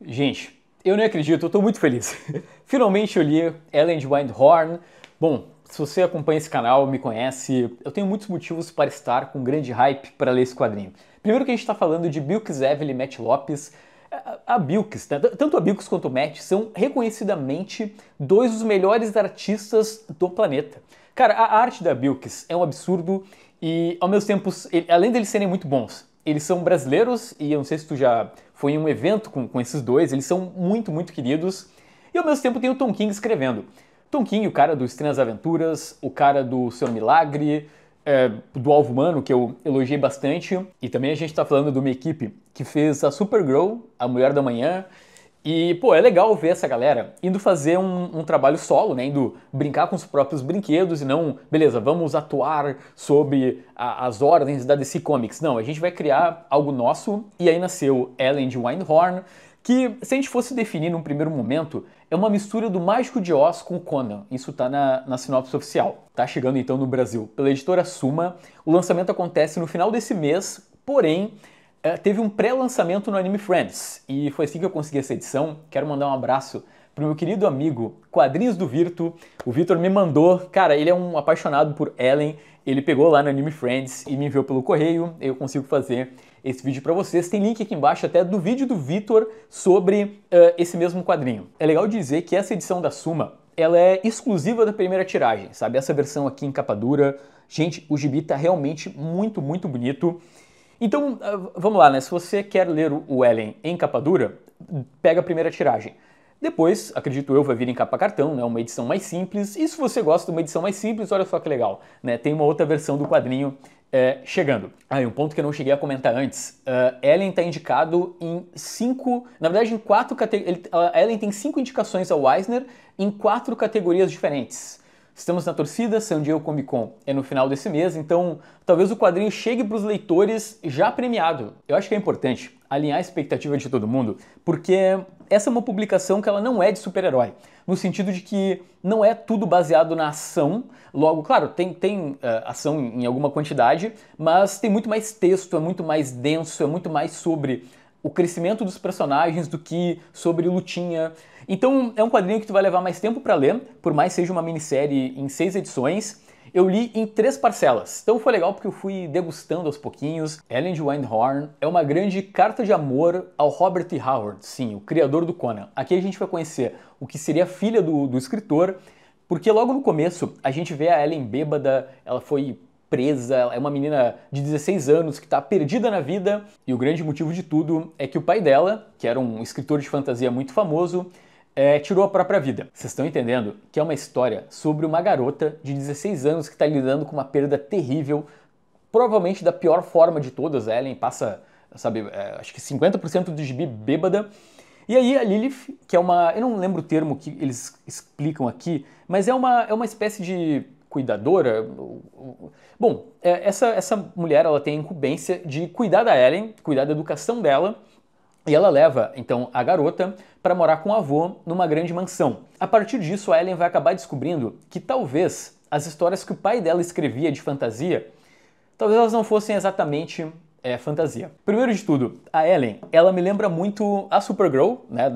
Gente, eu nem acredito, eu tô muito feliz. Finalmente eu li Ellen de Windhorn. Bom, se você acompanha esse canal, me conhece, eu tenho muitos motivos para estar com grande hype para ler esse quadrinho. Primeiro que a gente está falando de Bilquis Evely e Matt Lopes. A Bilquis, né? Tanto a Bilquis quanto o Matt são reconhecidamente dois dos melhores artistas do planeta. Cara, a arte da Bilquis é um absurdo e, ao mesmo tempo, além deles serem muito bons, eles são brasileiros e eu não sei se tu já foi em um evento com esses dois, eles são muito, muito queridos. E ao mesmo tempo tem o Tom King escrevendo. Tom King, o cara do Estranhas Aventuras, o cara do Senhor Milagre, do Alvo Humano, que eu elogiei bastante. E também a gente tá falando de uma equipe que fez a Supergirl, a Mulher da Manhã. E, pô, é legal ver essa galera indo fazer um trabalho solo, né? Indo brincar com os próprios brinquedos e não, beleza, vamos atuar sobre as ordens da DC Comics. Não, a gente vai criar algo nosso e aí nasceu Ellen de Windhorn, que, se a gente fosse definir num primeiro momento, é uma mistura do Mágico de Oz com Conan. Isso tá na sinopse oficial. Tá chegando então no Brasil pela editora Suma. O lançamento acontece no final desse mês, porém teve um pré-lançamento no Anime Friends, e foi assim que eu consegui essa edição. Quero mandar um abraço pro meu querido amigo Quadrinhos do Virto. O Vitor me mandou, cara, ele é um apaixonado por Ellen, ele pegou lá no Anime Friends e me enviou pelo correio, eu consigo fazer esse vídeo para vocês. Tem link aqui embaixo até do vídeo do Vitor sobre esse mesmo quadrinho. É legal dizer que essa edição da Suma, ela é exclusiva da primeira tiragem, sabe? Essa versão aqui em capa dura. Gente, o gibi tá realmente muito, muito bonito. Então, vamos lá, né? Se você quer ler o Ellen em capa dura, pega a primeira tiragem. Depois, acredito eu, vai vir em capa cartão, né? Uma edição mais simples. E se você gosta de uma edição mais simples, olha só que legal, né? Tem uma outra versão do quadrinho chegando. E um ponto que eu não cheguei a comentar antes. Ellen está indicado em 5... Na verdade, em 4 categorias... Ellen tem 5 indicações ao Eisner em 4 categorias diferentes. Estamos na torcida, San Diego Comic Con é no final desse mês, então talvez o quadrinho chegue para os leitores já premiado. Eu acho que é importante alinhar a expectativa de todo mundo, porque essa é uma publicação que ela não é de super-herói, no sentido de que não é tudo baseado na ação. Logo, claro, tem ação em alguma quantidade, mas tem muito mais texto, é muito mais denso, é muito mais sobre o crescimento dos personagens do que sobre lutinha. Então é um quadrinho que tu vai levar mais tempo para ler, por mais seja uma minissérie em 6 edições. Eu li em 3 parcelas, então foi legal porque eu fui degustando aos pouquinhos. Ellen de Windhorn é uma grande carta de amor ao Robert E. Howard, sim, o criador do Conan. Aqui a gente vai conhecer o que seria a filha do escritor, porque logo no começo a gente vê a Ellen bêbada, ela foi presa, é uma menina de 16 anos que está perdida na vida, e o grande motivo de tudo é que o pai dela, que era um escritor de fantasia muito famoso, tirou a própria vida. Vocês estão entendendo que é uma história sobre uma garota de 16 anos que está lidando com uma perda terrível, provavelmente da pior forma de todas. A Ellen passa, sabe, acho que 50% do gibi bêbada. E aí a Lilith, que é uma... eu não lembro o termo que eles explicam aqui, mas é uma espécie de cuidadora. Bom, essa mulher, ela tem a incumbência de cuidar da Ellen, cuidar da educação dela, e ela leva, então, a garota para morar com o avô numa grande mansão. A partir disso, a Ellen vai acabar descobrindo que talvez as histórias que o pai dela escrevia de fantasia, talvez elas não fossem exatamente fantasia. Primeiro de tudo, a Ellen, ela me lembra muito a Supergirl, né?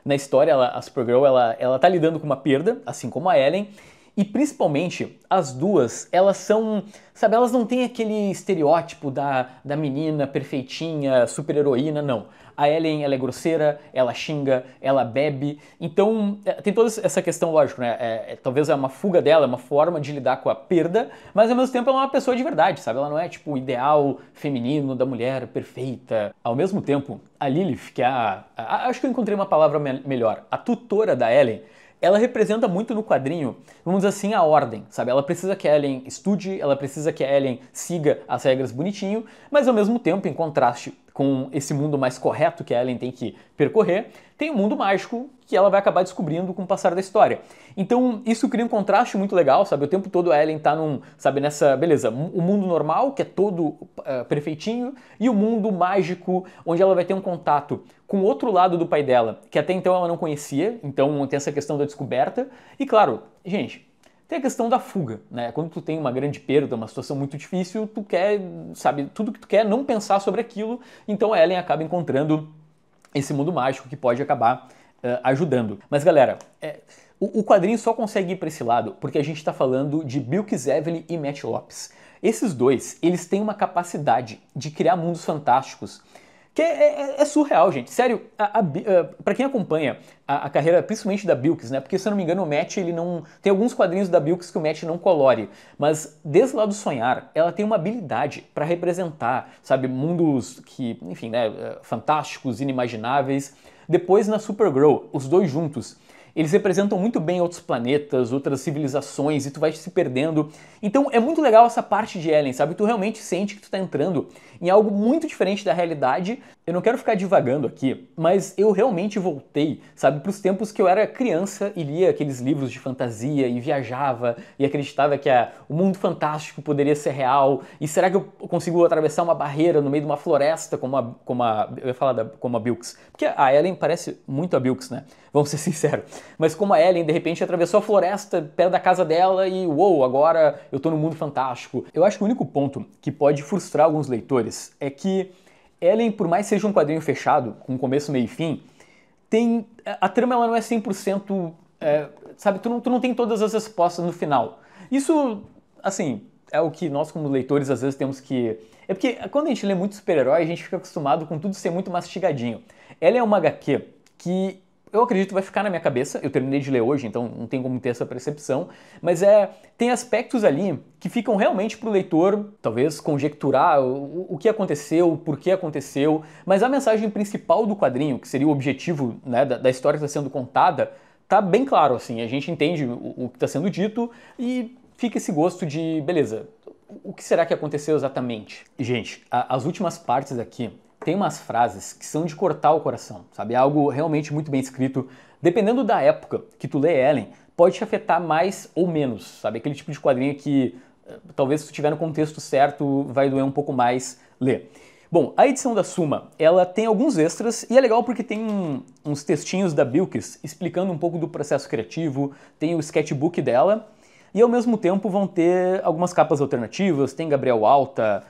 Na história, a Supergirl, ela tá lidando com uma perda, assim como a Ellen, e principalmente as duas, elas são, sabe, elas não têm aquele estereótipo da menina perfeitinha, super-heroína, não. A Ellen, ela é grosseira, ela xinga, ela bebe, então tem toda essa questão, lógico, né, talvez é uma fuga dela, é uma forma de lidar com a perda, mas ao mesmo tempo ela é uma pessoa de verdade, sabe, ela não é tipo o ideal feminino da mulher perfeita. Ao mesmo tempo, a Lilith, que é acho que eu encontrei uma palavra melhor, a tutora da Ellen, ela representa muito no quadrinho, vamos dizer assim, a ordem, sabe? Ela precisa que a Ellen estude, ela precisa que a Ellen siga as regras bonitinho, mas ao mesmo tempo, em contraste com esse mundo mais correto que a Ellen tem que percorrer, tem um mundo mágico que ela vai acabar descobrindo com o passar da história. Então isso cria um contraste muito legal, sabe? O tempo todo a Ellen tá nessa, beleza, o mundo normal, que é todo perfeitinho, e o mundo mágico, onde ela vai ter um contato com o outro lado do pai dela, que até então ela não conhecia, então tem essa questão da descoberta, e claro, gente, tem a questão da fuga, né? Quando tu tem uma grande perda, uma situação muito difícil, tu quer, sabe, tudo que tu quer é não pensar sobre aquilo, então a Ellen acaba encontrando esse mundo mágico que pode acabar ajudando. Mas galera, o quadrinho só consegue ir para esse lado porque a gente está falando de Bill Kazavely e Matt Lopes. Esses dois, eles têm uma capacidade de criar mundos fantásticos que é surreal, gente. Sério, pra quem acompanha a carreira, principalmente da Bilks, né? Porque, se eu não me engano, o Matt, ele não... Tem alguns quadrinhos da Bilks que o Matt não colore. Mas, desde lá do Sonhar, ela tem uma habilidade pra representar, sabe, mundos que, enfim, né? Fantásticos, inimagináveis. Depois, na Supergirl, os dois juntos, eles representam muito bem outros planetas, outras civilizações, e tu vai se perdendo. Então é muito legal essa parte de Ellen, sabe? Tu realmente sente que tu tá entrando em algo muito diferente da realidade. Eu não quero ficar divagando aqui, mas eu realmente voltei, sabe, pros tempos que eu era criança e lia aqueles livros de fantasia e viajava e acreditava que o mundo fantástico poderia ser real. E será que eu consigo atravessar uma barreira no meio de uma floresta eu ia falar como a Bilks? Porque a Ellen parece muito a Bilks, né? Vamos ser sinceros. Mas como a Ellen, de repente, atravessou a floresta perto da casa dela e, uou, agora eu tô no mundo fantástico. Eu acho que o único ponto que pode frustrar alguns leitores é que Ellen, por mais seja um quadrinho fechado, com começo, meio e fim, a trama ela não é 100%, sabe, tu não tem todas as respostas no final. Isso, assim, é o que nós como leitores às vezes temos que... É porque quando a gente lê muito super-herói, a gente fica acostumado com tudo ser muito mastigadinho. Ela é uma HQ que eu acredito vai ficar na minha cabeça, eu terminei de ler hoje, então não tem como ter essa percepção, mas tem aspectos ali que ficam realmente pro leitor, talvez, conjecturar o que aconteceu, por que aconteceu, mas a mensagem principal do quadrinho, que seria o objetivo, né, da história que está sendo contada, tá bem claro, assim, a gente entende o que está sendo dito e fica esse gosto de, beleza, o que será que aconteceu exatamente? Gente, as últimas partes aqui, tem umas frases que são de cortar o coração, sabe? É algo realmente muito bem escrito. Dependendo da época que tu lê Ellen, pode te afetar mais ou menos, sabe? Aquele tipo de quadrinho que, talvez se tu tiver no contexto certo, vai doer um pouco mais ler. Bom, a edição da Suma, ela tem alguns extras e é legal porque tem uns textinhos da Bilks explicando um pouco do processo criativo, tem o sketchbook dela e ao mesmo tempo vão ter algumas capas alternativas, tem Gabriel Alta,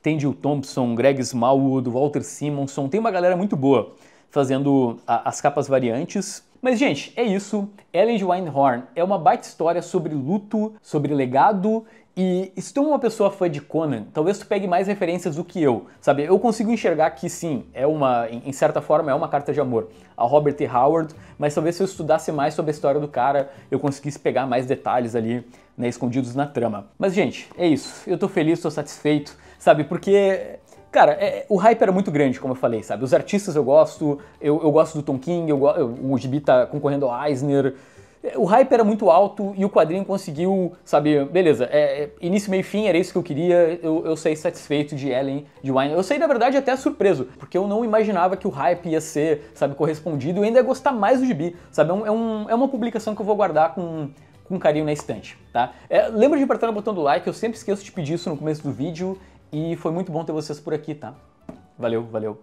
tem Jill Thompson, Greg Smallwood, Walter Simonson, tem uma galera muito boa fazendo as capas variantes. Mas, gente, é isso. Ellen de Winehorn é uma baita história sobre luto, sobre legado, e se tu é uma pessoa fã de Conan, talvez tu pegue mais referências do que eu, sabe? Eu consigo enxergar que sim, em certa forma, é uma carta de amor a Robert E. Howard, mas talvez se eu estudasse mais sobre a história do cara, eu conseguisse pegar mais detalhes ali, né, escondidos na trama. Mas, gente, é isso. Eu tô feliz, tô satisfeito, sabe? Porque, cara, o hype era muito grande, como eu falei, sabe? Os artistas eu gosto, eu gosto do Tom King, o Gibi tá concorrendo ao Eisner. O hype era muito alto e o quadrinho conseguiu, sabe, beleza, início, meio e fim, era isso que eu queria, eu saí satisfeito de Ellen de Wine. Eu saí, na verdade, até surpreso, porque eu não imaginava que o hype ia ser, sabe, correspondido e ainda ia gostar mais do Gibi, sabe? É uma publicação que eu vou guardar com carinho na estante, tá? Lembra de apertar no botão do like, eu sempre esqueço de pedir isso no começo do vídeo e foi muito bom ter vocês por aqui, tá? Valeu, valeu.